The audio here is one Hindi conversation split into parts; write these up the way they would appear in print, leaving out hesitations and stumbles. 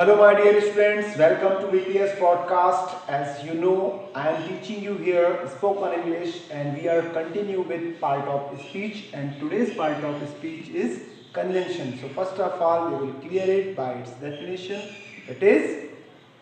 Hello, my dear students. Welcome to VTS podcast. As you know, I am teaching you here spoken English, and we are continue with part of speech. And today's part of speech is conjunction. So first of all, we will clear it by its definition. It is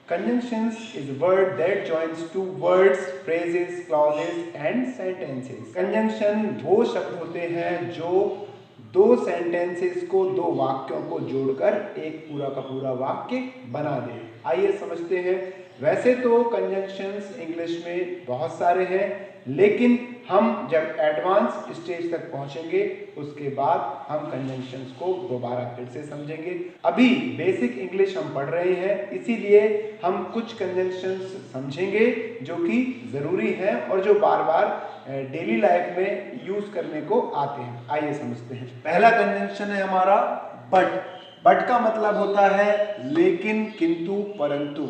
conjunctions is a word that joins two words, phrases, clauses, and sentences. Conjunction वो शब्द होते हैं जो दो सेंटेंसेस को, दो वाक्यों को जोड़कर एक पूरा का पूरा वाक्य बना दे। आइए समझते हैं। वैसे तो कंजंक्शंस इंग्लिश में बहुत सारे हैं, लेकिन हम जब एडवांस स्टेज तक पहुंचेंगे उसके बाद हम कंजंक्शंस को दोबारा फिर से समझेंगे। अभी बेसिक इंग्लिश हम पढ़ रहे हैं, इसीलिए हम कुछ कंजंक्शंस समझेंगे जो कि ज़रूरी हैं और जो बार बार डेली लाइफ में यूज करने को आते हैं। आइए समझते हैं। पहला कंजंक्शन है हमारा बट। बट का मतलब होता है लेकिन, किंतु, परंतु।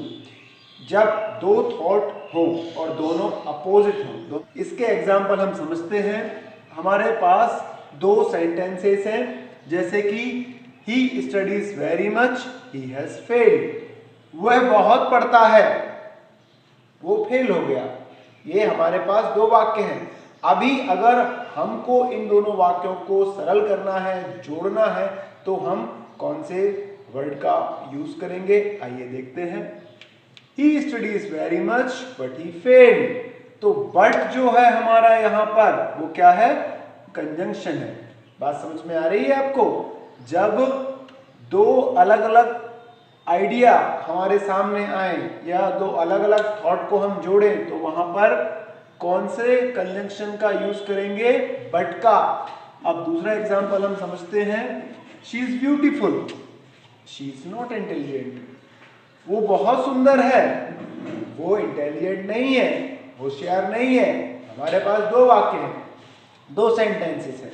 जब दो थॉट हो और दोनों अपोजिट हो। इसके एग्जाम्पल हम समझते हैं। हमारे पास दो सेंटेंसेस हैं, जैसे कि he studies very much, he has failed. वह बहुत पढ़ता है, वो फेल हो गया। ये हमारे पास दो वाक्य हैं। अभी अगर हमको इन दोनों वाक्यों को सरल करना है, जोड़ना है, तो हम कौन से वर्ड का यूज करेंगे? आइए देखते हैं। He studies very much but he failed। तो but जो है हमारा यहाँ पर वो क्या है? कंजंक्शन है। बात समझ में आ रही है आपको? जब दो अलग अलग आइडिया हमारे सामने आए या दो अलग अलग थॉट को हम जोड़ें, तो वहां पर कौन से कंजंक्शन का यूज करेंगे? बट का। अब दूसरा एग्जांपल हम समझते हैं। She is beautiful, she is not intelligent. वो बहुत सुंदर है, वो इंटेलिजेंट नहीं है, होशियार नहीं है। हमारे पास दो वाक्य हैं, दो सेंटेंसेस हैं।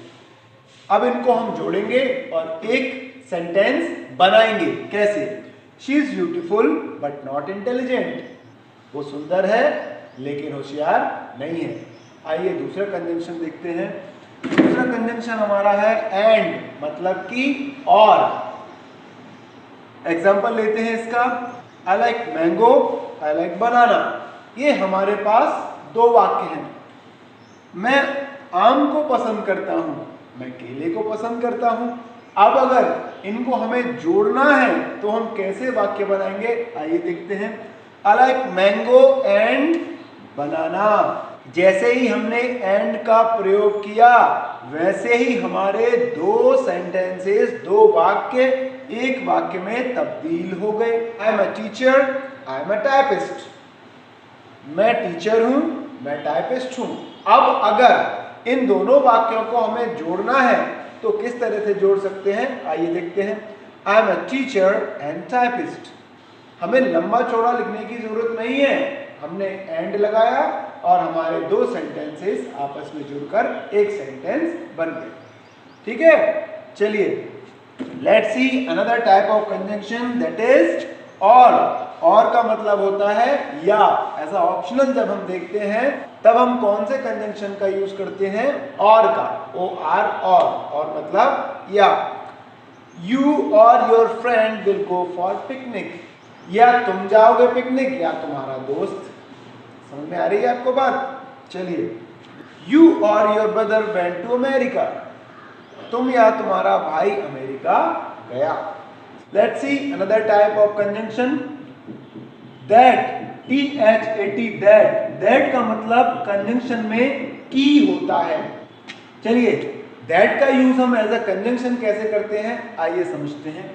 अब इनको हम जोड़ेंगे और एक सेंटेंस बनाएंगे। कैसे? She is beautiful but not intelligent. वो सुंदर है लेकिन होशियार नहीं है। आइए दूसरा कंजंक्शन देखते हैं। दूसरा कंजंक्शन हमारा है एंड, मतलब कि और। एग्जाम्पल लेते हैं इसका। I like mango, I like banana. ये हमारे पास दो वाक्य हैं। मैं आम को पसंद करता हूं, मैं केले को पसंद करता हूं। अब अगर इनको हमें जोड़ना है तो हम कैसे वाक्य बनाएंगे? आइए देखते हैं। आई लाइक मैंगो एंड बनाना। जैसे ही हमने एंड का प्रयोग किया, वैसे ही हमारे दो सेंटेंसेस, दो वाक्य एक वाक्य में तब्दील हो गए। I am a teacher, I am a typist. मैं टीचर हूं, मैं टाइपिस्ट हूं। अब अगर इन दोनों वाक्यों को हमें जोड़ना है तो किस तरह से जोड़ सकते हैं? आइए देखते हैं। I am a teacher and typist. हमें लंबा चौड़ा लिखने की जरूरत नहीं है, हमने एंड लगाया और हमारे दो सेंटेंसेस आपस में जुड़कर एक सेंटेंस बन गए। ठीक है, चलिए let's see another type of conjunction, that is और का मतलब होता है या। ऐसा ऑप्शनल जब हम देखते हैं तब हम कौन से कंजंक्शन का यूज करते हैं? और का। ओ आर, और मतलब या। यू और your friend will go for picnic. या तुम जाओगे पिकनिक या तुम्हारा दोस्त। समझ में आ रही है आपको बात? चलिए। यू और your brother went to America. तुम या तुम्हारा भाई अमेरिका गया। Let's see another type of conjunction, that, THAT, that का मतलब कंजंक्शन में की होता है। चलिए दैट का यूज हम एज अ कंजंक्शन कैसे करते हैं, आइए समझते हैं।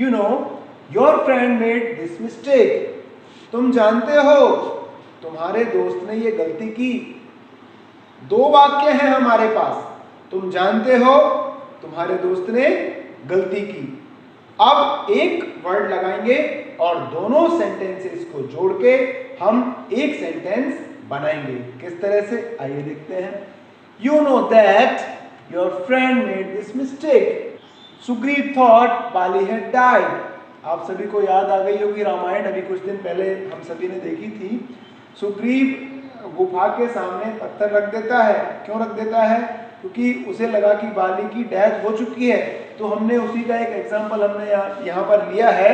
You know your friend made this mistake. तुम जानते हो तुम्हारे दोस्त ने ये गलती की। दो वाक्य हैं हमारे पास। तुम जानते हो तुम्हारे दोस्त ने गलती की। अब एक वर्ड लगाएंगे और दोनों सेंटेंसेस को जोड़ के हम एक सेंटेंस बनाएंगे। किस तरह से? आइए देखते हैं। You know that your friend made this mistake. Sugriva thought Bali had died. आप सभी को याद आ गई होगी रामायण, अभी कुछ दिन पहले हम सभी ने देखी थी। सुग्रीव गुफा के सामने पत्थर रख देता है। क्यों रख देता है? क्योंकि उसे लगा कि बाली की डेथ हो चुकी है। तो हमने उसी का एक एग्जाम्पल हमने यहाँ पर लिया है।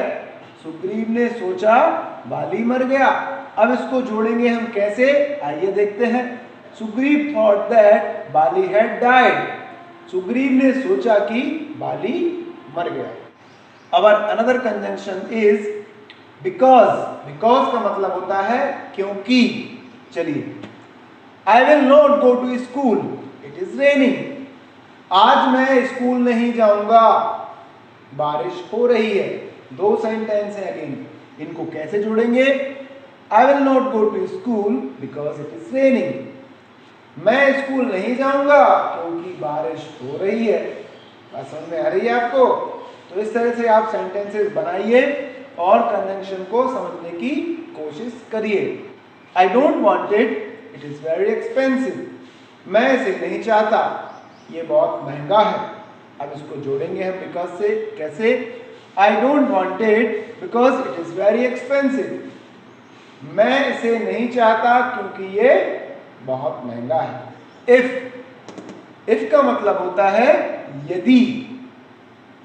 सुग्रीव ने सोचा बाली मर गया। अब इसको जोड़ेंगे हम कैसे, आइए देखते हैं। Sugriva thought that Bali had died. Sugriva ने सोचा कि बाली मर गया। Our another conjunction is because. Because का मतलब होता है क्योंकि। चलिए, I will not go to school. It is raining. आज मैं स्कूल नहीं जाऊंगा, बारिश हो रही है। दो सेंटेंस है अगेन, इनको कैसे जोड़ेंगे? I will not go to school because it is raining. मैं स्कूल नहीं जाऊंगा क्योंकि बारिश हो रही है। बात समझ में आ रही है आपको? तो इस तरह से आप सेंटेंसेस बनाइए और कंजंक्शन को समझने की कोशिश करिए। I don't want it. It is very expensive. मैं इसे नहीं चाहता, ये बहुत महंगा है। अब इसको जोड़ेंगे हम because से, कैसे? I don't want it because it is very expensive. मैं इसे नहीं चाहता क्योंकि ये बहुत महंगा है। if का मतलब होता है यदि,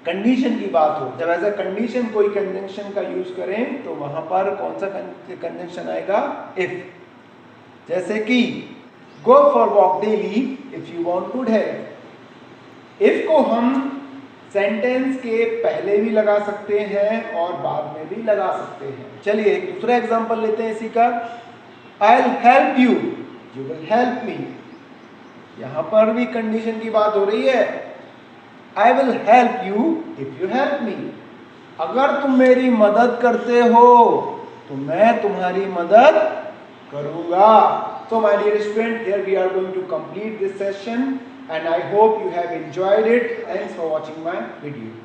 कंडीशन की बात हो। जब ऐसा कंडीशन कोई कंजंक्शन का यूज करें तो वहां पर कौन सा कंजंक्शन आएगा? इफ। जैसे कि go for walk daily if you want good health. If को हम सेंटेंस के पहले भी लगा सकते हैं और बाद में भी लगा सकते हैं। चलिए एक दूसरा एग्जांपल लेते हैं इसी का। I will help you, you will help me. यहां पर भी कंडीशन की बात हो रही है। I will help you if you help me. अगर तुम मेरी मदद करते हो तो मैं तुम्हारी मदद करूंगा। So my dear student, here we are going to complete this session and I hope you have enjoyed it. Thanks for watching my video.